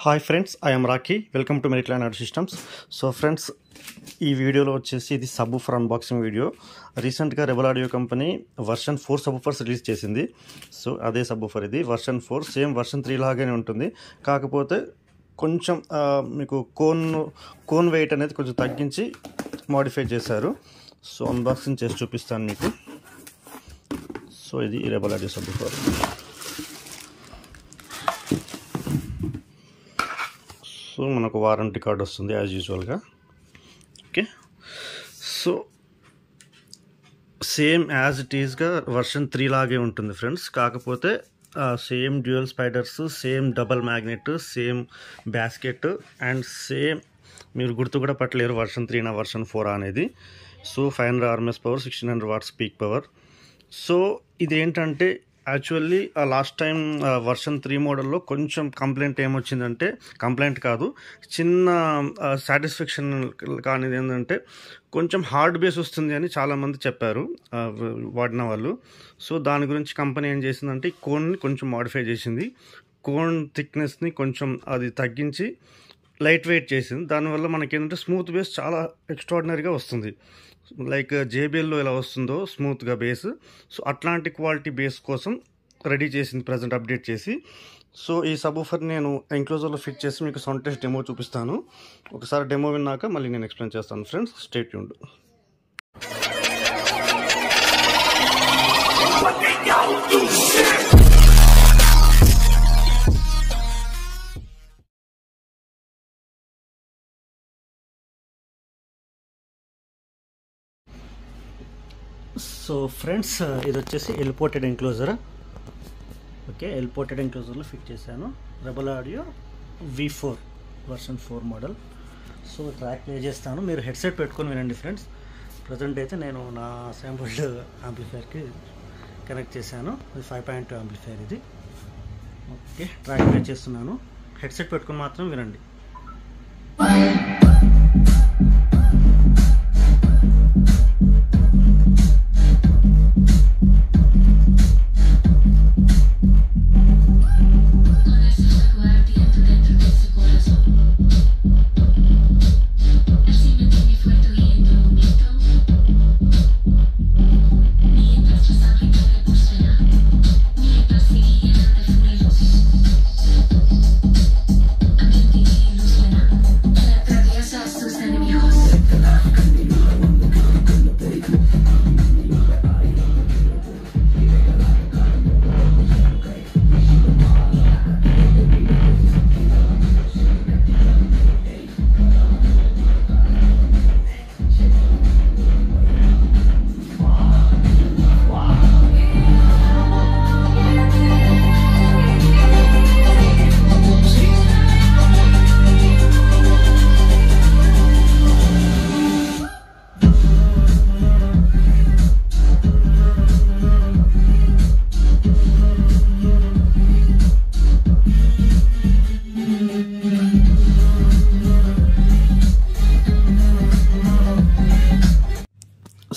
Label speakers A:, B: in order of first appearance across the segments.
A: Hi friends, I'm Rocky. Welcome to merit line audio systems. So friends, ఈ వీడియోలో వచ్చేసి ఇది సబ్‌వూఫర్ అన్బాక్సింగ్ వీడియో. రీసెంట్గా rebel audio company version 4 subwoofers release చేసింది. So అదే సబ్‌వూఫర్ ఇది వర్షన్ 4, సేమ్ వర్షన్ 3 లాగానే ఉంటుంది. కాకపోతే కొంచెం మీకు కోన్ వెయిట్ అనేది కొంచెం తగ్గించి మోడిఫై చేశారు. సో అన్బాక్సింగ్ చేసి చూపిస్తాను మీకు. సో ఇది రెబల్ ఆడియో సబ్‌వూఫర్. సో మనకు వారంటీ కార్డ్ వస్తుంది యాజ్ యూజువల్గా. Okay, so same as it ఈస్గా వర్షన్ 3 లాగే ఉంటుంది ఫ్రెండ్స్. కాకపోతే same dual spiders, same double magnet, same basket and same మీరు గుర్తు కూడా పట్టలేరు వర్షన్ 3 వర్షన్ 4 అనేది. So 500 RMS power, 1600 watts peak power. So ఇదేంటంటే యాక్చువల్లీ లాస్ట్ టైం వర్షన్ 3 మోడల్లో కొంచెం కంప్లైంట్ ఏమొచ్చిందంటే, కంప్లైంట్ కాదు, చిన్న సాటిస్ఫాక్షన్ కానిది ఏంటంటే కొంచెం హార్డ్ బేస్ వస్తుంది అని చాలామంది చెప్పారు వాడిన వాళ్ళు. సో దాని గురించి కంపెనీ ఏం చేసిందంటే కోన్ని కొంచెం మాడిఫై చేసింది. కోన్ థిక్నెస్ని కొంచెం అది తగ్గించి లైట్ వెయిట్ చేసింది. దానివల్ల మనకేంటంటే స్మూత్ బేస్ చాలా ఎక్స్ట్రాడినరీగా వస్తుంది. లైక్ జేబీఎల్లో ఎలా వస్తుందో స్మూత్గా బేస్, సో అట్లాంటి క్వాలిటీ బేస్ కోసం రెడీ చేసింది ప్రజెంట్ అప్డేట్ చేసి. సో ఈ సబ్‌వూఫర్ నేను ఎంక్లోజర్లో ఫిట్ చేసి మీకు సౌండ్ టెస్ట్ డెమో చూపిస్తాను. ఒకసారి డెమో విన్నాక మళ్ళీ నేను ఎక్స్ప్లెయిన్ చేస్తాను friends. Stay tuned. So friends, ఇది వచ్చేసి ఎల్పోర్టెడ్ ఎంక్లోజర్. ఓకే, ఎల్పోర్టెడ్ ఎంక్లోజర్లో ఫిట్ చేశాను. Rebel audio V4 version 4 model. So track play చేస్తాను, మీరు హెడ్సెట్ పెట్టుకొని వినండి ఫ్రెండ్స్. ప్రజెంట్ అయితే నేను నా శాంపుల్డ్ యాంప్లిఫైర్కి కనెక్ట్ చేశాను. ఇది 5.2 యాంప్లిఫైర్ ఇది. ఓకే, ట్రాక్ ప్లే చేస్తున్నాను, హెడ్సెట్ పెట్టుకొని మాత్రం వినండి.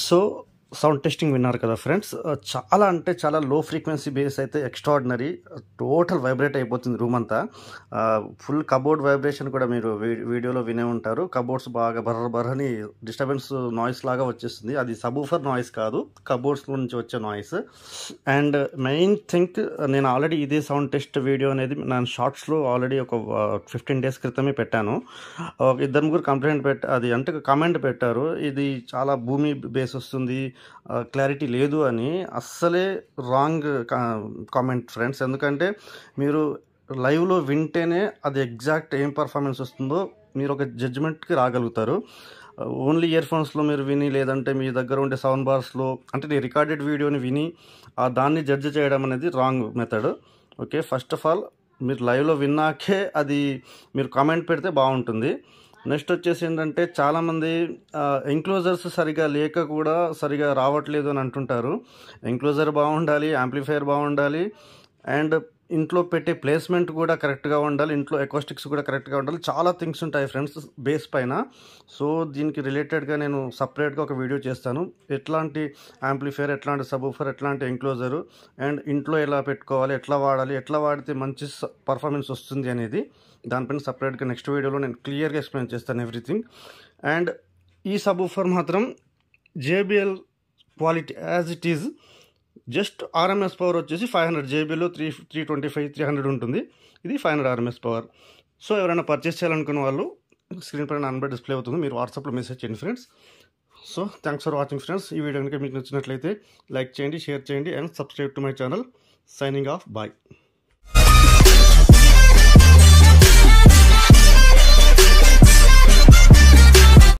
A: సో సౌండ్ టెస్టింగ్ విన్నారు కదా ఫ్రెండ్స్. చాలా అంటే చాలా లో ఫ్రీక్వెన్సీ బేస్ అయితే ఎక్స్ట్రాడినరీ, టోటల్ వైబ్రేట్ అయిపోతుంది రూమ్ అంతా. ఫుల్ కబోర్డ్ వైబ్రేషన్ కూడా మీరు వీడియోలో వినే ఉంటారు. కబోర్డ్స్ బాగా బర్రని డిస్టర్బెన్స్ నాయిస్ లాగా వచ్చేస్తుంది. అది సబ్‌వూఫర్ నాయిస్ కాదు, కబోర్డ్స్ నుంచి వచ్చే నాయిస్. అండ్ మెయిన్ థింగ్, నేను ఆల్రెడీ ఇదే సౌండ్ టెస్ట్ వీడియో అనేది నేను షార్ట్స్లో ఆల్రెడీ ఒక 15 days క్రితమే పెట్టాను. ఇద్దరు ముగ్గురు కామెంట్ పెట్టారు, ఇది చాలా భూమి బేస్ వస్తుంది, క్లారిటీ లేదు అని. అస్సలే రాంగ్ కామెంట్ ఫ్రెండ్స్. ఎందుకంటే మీరు లైవ్లో వింటేనే అది ఎగ్జాక్ట్ ఏం పర్ఫార్మెన్స్ వస్తుందో మీరు ఒక జడ్జిమెంట్కి రాగలుగుతారు. ఓన్లీ ఇయర్ ఫోన్స్లో మీరు విని, లేదంటే మీ దగ్గర ఉండే సౌండ్ బార్స్లో, అంటే నేను రికార్డెడ్ వీడియోని విని దాన్ని జడ్జ్ చేయడం అనేది wrong method. Okay, first of all మీరు లైవ్లో విన్నాకే అది మీరు కామెంట్ పెడితే బాగుంటుంది. నెక్స్ట్ వచ్చేసి ఏంటంటే చాలామంది ఎంక్లోజర్స్ సరిగా లేక కూడా సరిగా రావట్లేదు అని అంటుంటారు. ఎంక్లోజర్ బాగుండాలి, యాంప్లిఫైయర్ బాగుండాలి, అండ్ ఇంట్లో పెట్టే ప్లేస్మెంట్ కూడా కరెక్ట్గా ఉండాలి, ఇంట్లో ఎకోస్టిక్స్ కూడా కరెక్ట్గా ఉండాలి, చాలా థింగ్స్ ఉంటాయి ఫ్రెండ్స్ బేస్ పైన. సో దీనికి రిలేటెడ్గా నేను సపరేట్గా ఒక వీడియో చేస్తాను, ఎట్లాంటి యాంప్లిఫైయర్, ఎట్లాంటి సబూఫర్, ఎట్లాంటి ఎంక్లోజరు, అండ్ ఇంట్లో ఎలా పెట్టుకోవాలి, ఎట్లా వాడాలి, ఎట్లా వాడితే మంచి పర్ఫార్మెన్స్ వస్తుంది అనేది దానిపైన సపరేట్గా నెక్స్ట్ వీడియోలో నేను క్లియర్గా ఎక్స్ప్లెయిన్ చేస్తాను ఎవ్రీథింగ్. అండ్ ఈ సబూఫర్ మాత్రం JBL quality as it is, just RMS power వచ్చేసి 500, JBL 325, 300 ఉంటుంది, ఇది 500 RMS పవర్. సో ఎవరైనా పర్చేస్ చేయాలనుకున్న వాళ్ళు స్క్రీన్ పైన నెంబర్ డిస్ప్లే అవుతుంది, మీరు వాట్సాప్లో మెసేజ్ చేయండి friends. So thanks for watching friends. ఈ వీడియో కనుక మీకు నచ్చినట్లయితే లైక్ చేయండి, షేర్ చేయండి, and subscribe to my channel. Signing off, bye.